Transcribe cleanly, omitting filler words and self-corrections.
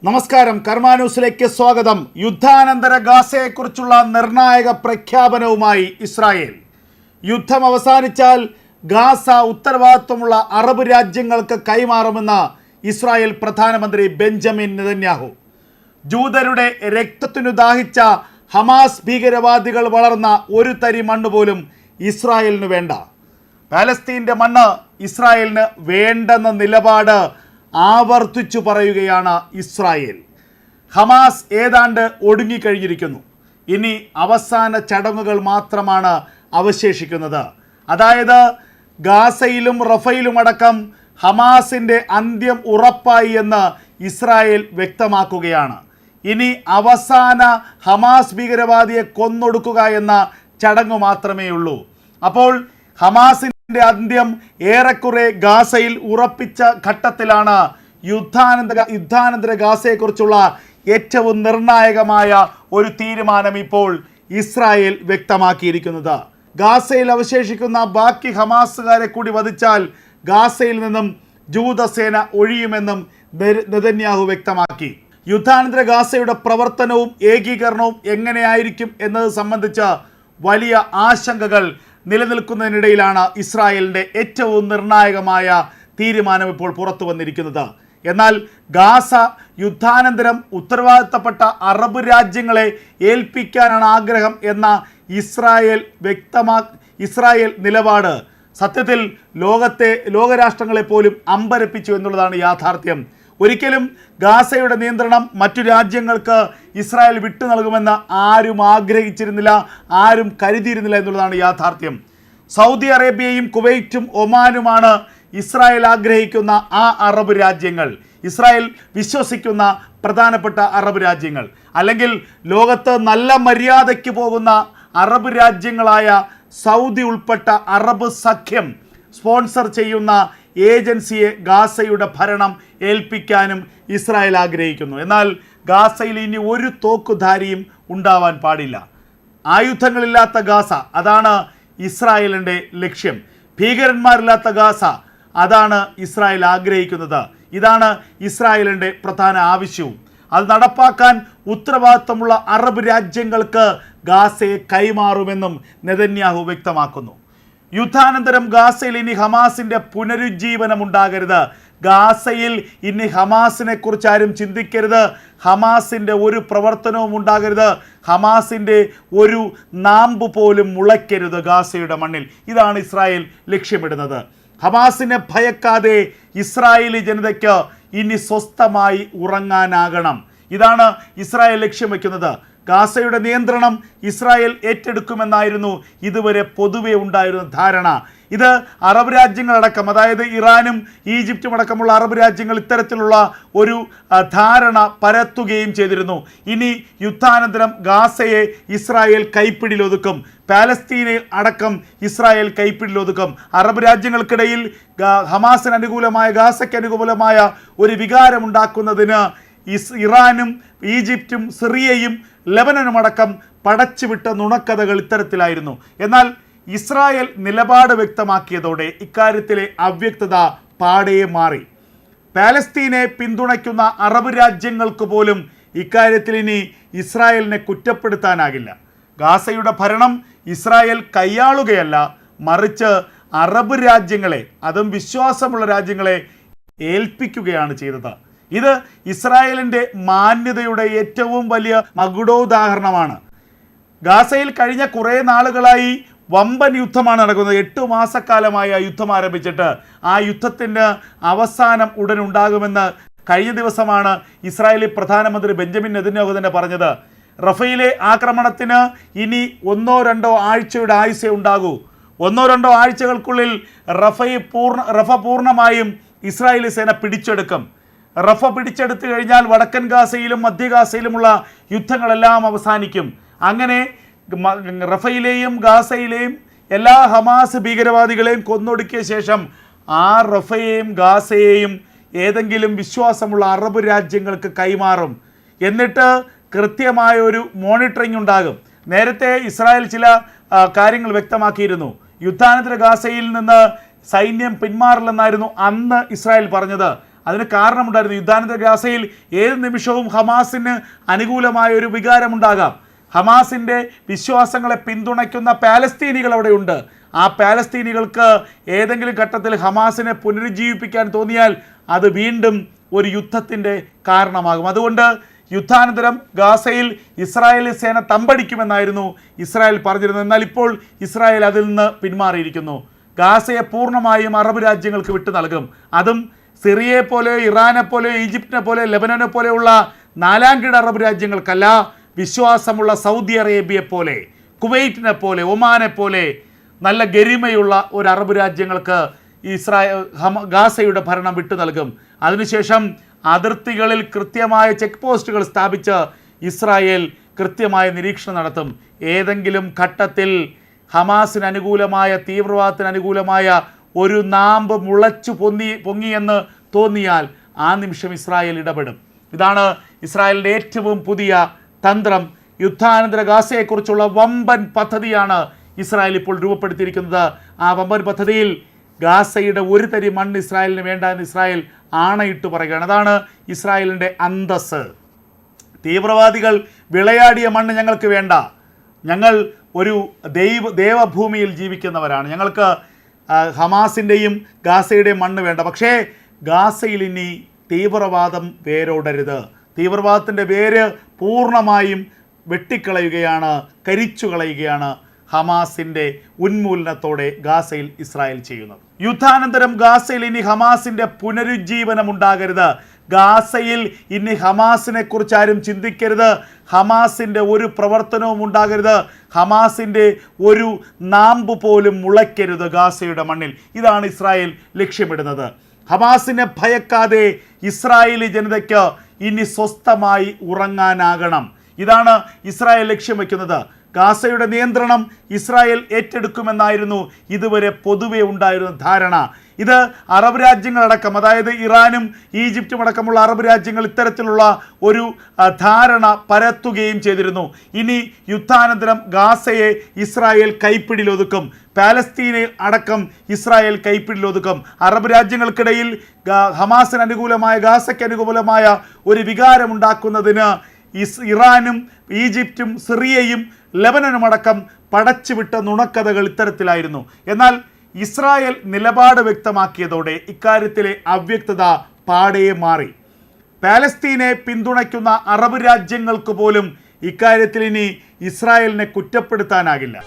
നമസ്കാരം, കർമ്മ ന്യൂസിലേക്ക് സ്വാഗതം. യുദ്ധാനന്തര ഗാസയെക്കുറിച്ചുള്ള നിർണായക പ്രഖ്യാപനവുമായി ഇസ്രായേൽ. യുദ്ധം അവസാനിച്ചാൽ ഗാസ ഉത്തരവാദിത്വമുള്ള അറബ് രാജ്യങ്ങൾക്ക് കൈമാറുമെന്ന് ഇസ്രായേൽ പ്രധാനമന്ത്രി ബെഞ്ചമിൻ നെതന്യാഹു. ജൂതരുടെ രക്തത്തിനു ദാഹിച്ച ഹമാസ് ഭീകരവാദികൾ വളർന്ന ഒരു തരി മണ്ണ് പോലും ഇസ്രായേലിന് വേണ്ട. പാലസ്തീൻ്റെ മണ്ണ് ഇസ്രായേലിന് വേണ്ടെന്ന നിലപാട് ആവർത്തിച്ചു പറയുകയാണ് ഇസ്രായേൽ. ഹമാസ് ഏതാണ്ട് ഒടുങ്ങിക്കഴിഞ്ഞിരിക്കുന്നു. ഇനി അവസാന ചടങ്ങുകൾ മാത്രമാണ് അവശേഷിക്കുന്നത്. അതായത് ഗാസയിലും റഫയിലും അടക്കം ഹമാസിൻ്റെ അന്ത്യം ഉറപ്പായി എന്ന് ഇസ്രായേൽ വ്യക്തമാക്കുകയാണ്. ഇനി അവസാന ഹമാസ് ഭീകരവാദിയെ കൊന്നൊടുക്കുക എന്ന ചടങ്ങ് മാത്രമേ ഉള്ളൂ. അപ്പോൾ ഹമാസിൻ്റെ അന്ത്യം ഏറെക്കുറെ ഗാസയിൽ ഉറപ്പിച്ച ഘട്ടത്തിലാണ് യുദ്ധാനന്തര ഗാസയെക്കുറിച്ചുള്ള ഏറ്റവും നിർണായകമായ ഒരു തീരുമാനം ഇപ്പോൾ ഇസ്രായേൽ വ്യക്തമാക്കിയിരിക്കുന്നത്. ഗാസയിൽ അവശേഷിക്കുന്ന ബാക്കി ഹമാസുകാരെ കൂടി വധിച്ചാൽ ഗാസയിൽ നിന്നും ജൂതസേന ഒഴിയുമെന്നും നെതന്യാഹു വ്യക്തമാക്കി. യുദ്ധാനന്തര ഗാസയുടെ പ്രവർത്തനവും ഏകീകരണവും എങ്ങനെയായിരിക്കും എന്നത് സംബന്ധിച്ച് വലിയ ആശങ്കകൾ നിലനിൽക്കുന്നതിനിടയിലാണ് ഇസ്രായേലിൻ്റെ ഏറ്റവും നിർണായകമായ തീരുമാനം ഇപ്പോൾ പുറത്തു വന്നിരിക്കുന്നത്. എന്നാൽ ഗാസ യുദ്ധാനന്തരം ഉത്തരവാദിത്തപ്പെട്ട അറബ് രാജ്യങ്ങളെ ഏൽപ്പിക്കാനാണ് ആഗ്രഹം എന്ന ഇസ്രായേൽ നിലപാട് സത്യത്തിൽ ലോകരാഷ്ട്രങ്ങളെ പോലും അമ്പരപ്പിച്ചു എന്നുള്ളതാണ് യാഥാർത്ഥ്യം. ഒരിക്കലും ഗാസയുടെ നിയന്ത്രണം മറ്റു രാജ്യങ്ങൾക്ക് ഇസ്രായേൽ വിട്ടു നൽകുമെന്ന് ആരും ആഗ്രഹിച്ചിരുന്നില്ല, ആരും കരുതിയിരുന്നില്ല എന്നുള്ളതാണ് യാഥാർത്ഥ്യം. സൗദി അറേബ്യയും കുവൈറ്റും ഒമാനുമാണ് ഇസ്രായേൽ ആഗ്രഹിക്കുന്ന ആ അറബ് രാജ്യങ്ങൾ, ഇസ്രായേൽ വിശ്വസിക്കുന്ന പ്രധാനപ്പെട്ട അറബ് രാജ്യങ്ങൾ. അല്ലെങ്കിൽ ലോകത്ത് നല്ല മര്യാദയ്ക്ക് പോകുന്ന അറബ് രാജ്യങ്ങളായ സൗദി ഉൾപ്പെട്ട അറബ് സഖ്യം സ്പോൺസർ ചെയ്യുന്ന ഏജൻസിയെ ഗാസയുടെ ഭരണം ഏൽപ്പിക്കാനും ഇസ്രായേൽ ആഗ്രഹിക്കുന്നു. എന്നാൽ ഗാസയിൽ ഇനി ഒരു തോക്കുധാരിയും ഉണ്ടാവാൻ പാടില്ല. ആയുധങ്ങളില്ലാത്ത ഗാസ, അതാണ് ഇസ്രായേലിൻ്റെ ലക്ഷ്യം. ഭീകരന്മാരില്ലാത്ത ഗാസ, അതാണ് ഇസ്രായേൽ ആഗ്രഹിക്കുന്നത്. ഇതാണ് ഇസ്രായേലിൻ്റെ പ്രധാന ആവശ്യവും. അത് നടപ്പാക്കാൻ ഉത്തരവാദിത്തമുള്ള അറബ് രാജ്യങ്ങൾക്ക് ഗാസയെ കൈമാറുമെന്നും നെതന്യാഹു വ്യക്തമാക്കുന്നു. യുദ്ധാനന്തരം ഗാസയിൽ ഇനി ഹമാസിൻ്റെ പുനരുജ്ജീവനം ഉണ്ടാകരുത്. ഗാസയിൽ ഇനി ഹമാസിനെ കുറിച്ച് ആരും ചിന്തിക്കരുത്. ഹമാസിൻ്റെ ഒരു പ്രവർത്തനവും ഉണ്ടാകരുത്. ഹമാസിൻ്റെ ഒരു നാമ്പ് പോലും മുളയ്ക്കരുത് ഗാസയുടെ മണ്ണിൽ. ഇതാണ് ഇസ്രായേൽ ലക്ഷ്യമിടുന്നത്. ഹമാസിനെ ഭയക്കാതെ ഇസ്രായേലി ജനതയ്ക്ക് ഇനി സ്വസ്ഥമായി ഉറങ്ങാനാകണം. ഇതാണ് ഇസ്രായേൽ ലക്ഷ്യം വയ്ക്കുന്നത്. ഗാസയുടെ നിയന്ത്രണം ഇസ്രായേൽ ഏറ്റെടുക്കുമെന്നായിരുന്നു ഇതുവരെ പൊതുവെ ഉണ്ടായിരുന്ന ധാരണ. ഇത് അറബ് രാജ്യങ്ങളടക്കം, അതായത് ഇറാനും ഈജിപ്തും അടക്കമുള്ള അറബ് രാജ്യങ്ങൾ ഇത്തരത്തിലുള്ള ഒരു ധാരണ പരത്തുകയും ചെയ്തിരുന്നു. ഇനി യുദ്ധാനന്തരം ഗാസയെ ഇസ്രായേൽ കൈപ്പിടിയിലൊതുക്കും, പാലസ്തീനെ അടക്കം ഇസ്രായേൽ കൈപ്പിടിയിലൊതുക്കും. അറബ് രാജ്യങ്ങൾക്കിടയിൽ ഹമാസിന് അനുകൂലമായ, ഗാസയ്ക്ക് അനുകൂലമായ ഒരു വികാരമുണ്ടാക്കുന്നതിന് ഇറാനും ഈജിപ്തും സിറിയയും ലെബനനും അടക്കം പടച്ചുവിട്ട നുണക്കഥകൾ ഇത്തരത്തിലായിരുന്നു. എന്നാൽ ഇസ്രായേൽ നിലപാട് വ്യക്തമാക്കിയതോടെ ഇക്കാര്യത്തിലെ അവ്യക്തത പാടെ മാറി. പാലസ്തീനെ പിന്തുണയ്ക്കുന്ന അറബ് രാജ്യങ്ങൾക്ക് പോലും ഇക്കാര്യത്തിൽ ഇനി ഇസ്രായേലിനെ കുറ്റപ്പെടുത്താനാകില്ല. ഗാസയുടെ ഭരണം ഇസ്രായേൽ കൈയാളുകയല്ല, മറിച്ച് അറബ് രാജ്യങ്ങളെ, അതും വിശ്വാസമുള്ള രാജ്യങ്ങളെ ഏൽപ്പിക്കുകയാണ് ചെയ്തത്. ഇത് ഇസ്രായേലിൻ്റെ മാന്യതയുടെ ഏറ്റവും വലിയ മകുടോദാഹരണമാണ്. ഗാസയിൽ കഴിഞ്ഞ കുറേ നാളുകളായി വമ്പൻ യുദ്ധമാണ് നടക്കുന്നത്. 8 മാസക്കാലമായി ആ യുദ്ധം ആരംഭിച്ചിട്ട്. ആ യുദ്ധത്തിൻ്റെ അവസാനം ഉടൻ ഉണ്ടാകുമെന്ന് കഴിഞ്ഞ ദിവസമാണ് ഇസ്രായേലി പ്രധാനമന്ത്രി ബെഞ്ചമിൻ നെതന്യാഹു തന്നെ പറഞ്ഞത്. റഫയിലെ ആക്രമണത്തിന് ഇനി 1-2 ആഴ്ചയുടെ ആയുസ്സേ ഉണ്ടാകൂ. 1-2 ആഴ്ചകൾക്കുള്ളിൽ റഫ പൂർണ്ണമായും ഇസ്രായേലി സേന പിടിച്ചെടുക്കും. റഫ പിടിച്ചെടുത്തു കഴിഞ്ഞാൽ വടക്കൻ ഗാസയിലും മധ്യ ഗാസയിലുമുള്ള യുദ്ധങ്ങളെല്ലാം അവസാനിക്കും. അങ്ങനെ റഫയിലെയും ഗാസയിലെയും എല്ലാ ഹമാസ് ഭീകരവാദികളെയും കൊന്നൊടുക്കിയ ശേഷം ആ റഫയെയും ഗാസയെയും ഏതെങ്കിലും വിശ്വാസമുള്ള അറബ് രാജ്യങ്ങൾക്ക് കൈമാറും. എന്നിട്ട് കൃത്യമായ ഒരു മോണിറ്ററിംഗ് ഉണ്ടാകും. നേരത്തെ ഇസ്രായേൽ ചില കാര്യങ്ങൾ വ്യക്തമാക്കിയിരുന്നു. യുദ്ധാനന്തര ഗാസയിൽ നിന്ന് സൈന്യം പിന്മാറില്ലെന്നായിരുന്നു അന്ന് ഇസ്രായേൽ പറഞ്ഞത്. അതിന് കാരണമുണ്ടായിരുന്നു. യുദ്ധാനന്തര ഗാസയിൽ ഏത് നിമിഷവും ഹമാസിന് അനുകൂലമായ ഒരു വികാരമുണ്ടാകാം. ഹമാസിൻ്റെ വിശ്വാസങ്ങളെ പിന്തുണയ്ക്കുന്ന പാലസ്തീനികൾ അവിടെയുണ്ട്. ആ പാലസ്തീനികൾക്ക് ഏതെങ്കിലും ഘട്ടത്തിൽ ഹമാസിനെ പുനരുജ്ജീവിപ്പിക്കാൻ തോന്നിയാൽ അത് വീണ്ടും ഒരു യുദ്ധത്തിൻ്റെ കാരണമാകും. അതുകൊണ്ട് യുദ്ധാനന്തരം ഗാസയിൽ ഇസ്രായേലി സേന തമ്പടിക്കുമെന്നായിരുന്നു ഇസ്രായേൽ പറഞ്ഞിരുന്നത്. എന്നാൽ ഇപ്പോൾ ഇസ്രായേൽ അതിൽ നിന്ന് പിന്മാറിയിരിക്കുന്നു. ഗാസയെ പൂർണ്ണമായും അറബ് രാജ്യങ്ങൾക്ക് വിട്ടു നൽകും. അതും സിറിയയെ പോലെ, ഇറാനെ പോലെ, ഈജിപ്തിനെ പോലെ, ലെബനനെ പോലെയുള്ള നാലാംകിട അറബ് രാജ്യങ്ങൾക്കല്ല, വിശ്വാസമുള്ള സൗദി അറേബ്യയെ പോലെ, കുവൈറ്റിനെ പോലെ, ഒമാനെ പോലെ നല്ല ഗരിമയുള്ള ഒരു അറബ് രാജ്യങ്ങൾക്ക് ഗാസയുടെ ഭരണം വിട്ടു നൽകും. അതിനുശേഷം അതിർത്തികളിൽ കൃത്യമായ ചെക്ക് പോസ്റ്റുകൾ സ്ഥാപിച്ച് ഇസ്രായേൽ കൃത്യമായ നിരീക്ഷണം നടത്തും. ഏതെങ്കിലും ഘട്ടത്തിൽ ഹമാസിന് അനുകൂലമായ, തീവ്രവാദത്തിന് അനുകൂലമായ ഒരു നാമ്പ് മുളച്ചു പൊങ്ങിയെന്ന് തോന്നിയാൽ ആ നിമിഷം ഇസ്രായേൽ ഇടപെടും. ഇതാണ് ഇസ്രായേലിൻ്റെ ഏറ്റവും പുതിയ തന്ത്രം. യുദ്ധാനന്തര ഗാസയെക്കുറിച്ചുള്ള വമ്പൻ പദ്ധതിയാണ് ഇസ്രായേൽ ഇപ്പോൾ രൂപപ്പെടുത്തിയിരിക്കുന്നത്. ആ വമ്പൻ പദ്ധതിയിൽ ഗാസയുടെ ഒരു തരി മണ്ണ് ഇസ്രായേലിന് വേണ്ട എന്ന് ഇസ്രായേൽ ആണയിട്ട് പറയുകയാണ്. അതാണ് ഇസ്രായേലിൻ്റെ അന്തസ്സ്. തീവ്രവാദികൾ വിളയാടിയ മണ്ണ് ഞങ്ങൾക്ക് വേണ്ട. ഞങ്ങൾ ഒരു ദേവഭൂമിയിൽ ജീവിക്കുന്നവരാണ്. ഞങ്ങൾക്ക് ഹമാസിൻ്റെയും ഗാസയുടെയും മണ്ണ് വേണ്ട. പക്ഷേ ഗാസയിൽ ഇനി തീവ്രവാദം വേരോടരുത്. തീവ്രവാദത്തിൻ്റെ വേര് പൂർണ്ണമായും വെട്ടിക്കളയുകയാണ്, കരിച്ചു കളയുകയാണ് ഹമാസിൻ്റെ ഉന്മൂലനത്തോടെ ഗാസയിൽ ഇസ്രായേൽ ചെയ്യുന്നത്. യുദ്ധാനന്തരം ഗാസയിൽ ഇനി ഹമാസിൻ്റെ പുനരുജ്ജീവനം ഉണ്ടാകരുത്. ഗാസയിൽ ഇനി ഹമാസിനെ കുറിച്ച് ആരും ചിന്തിക്കരുത്. ഹമാസിൻ്റെ ഒരു പ്രവർത്തനവും ഉണ്ടാകരുത്. ഹമാസിൻ്റെ ഒരു നാമ്പ് പോലും മുളയ്ക്കരുത് ഗാസയുടെ മണ്ണിൽ. ഇതാണ് ഇസ്രായേൽ ലക്ഷ്യമിടുന്നത്. ഹമാസിനെ ഭയക്കാതെ ഇസ്രായേലി ജനതയ്ക്ക് ഇനി സ്വസ്ഥമായി ഉറങ്ങാനാകണം. ഇതാണ് ഇസ്രായേൽ ലക്ഷ്യം വയ്ക്കുന്നത്. ഗാസയുടെ നിയന്ത്രണം ഇസ്രായേൽ ഏറ്റെടുക്കുമെന്നായിരുന്നു ഇതുവരെ പൊതുവെ ഉണ്ടായിരുന്ന ധാരണ. ഇത് അറബ് രാജ്യങ്ങളടക്കം, അതായത് ഇറാനും ഈജിപ്തും അടക്കമുള്ള അറബ് രാജ്യങ്ങൾ ഇത്തരത്തിലുള്ള ഒരു ധാരണ പരത്തുകയും ചെയ്തിരുന്നു. ഇനി യുദ്ധാനന്തരം ഗാസയെ ഇസ്രായേൽ കൈപ്പിടിയിലൊതുക്കും. പാലസ്തീനെ അടക്കം ഇസ്രായേൽ കൈപ്പിടിയിലൊതുക്കും. അറബ് രാജ്യങ്ങൾക്കിടയിൽ ഹമാസിന് അനുകൂലമായ, ഗാസയ്ക്ക് അനുകൂലമായ ഒരു വികാരമുണ്ടാക്കുന്നതിന് ഇറാനും ഈജിപ്തും സിറിയയും ലെബനനുമടക്കം പടച്ചുവിട്ട നുണക്കഥകൾ ഇത്തരത്തിലായിരുന്നു. എന്നാൽ ഇസ്രായേൽ നിലപാട് വ്യക്തമാക്കിയതോടെ ഇക്കാര്യത്തിലെ അവ്യക്തത പാടെ മാറി. പാലസ്തീനെ പിന്തുണയ്ക്കുന്ന അറബ് രാജ്യങ്ങൾക്ക് പോലും ഇക്കാര്യത്തിൽ ഇനി ഇസ്രായേലിനെ കുറ്റപ്പെടുത്താനാകില്ല.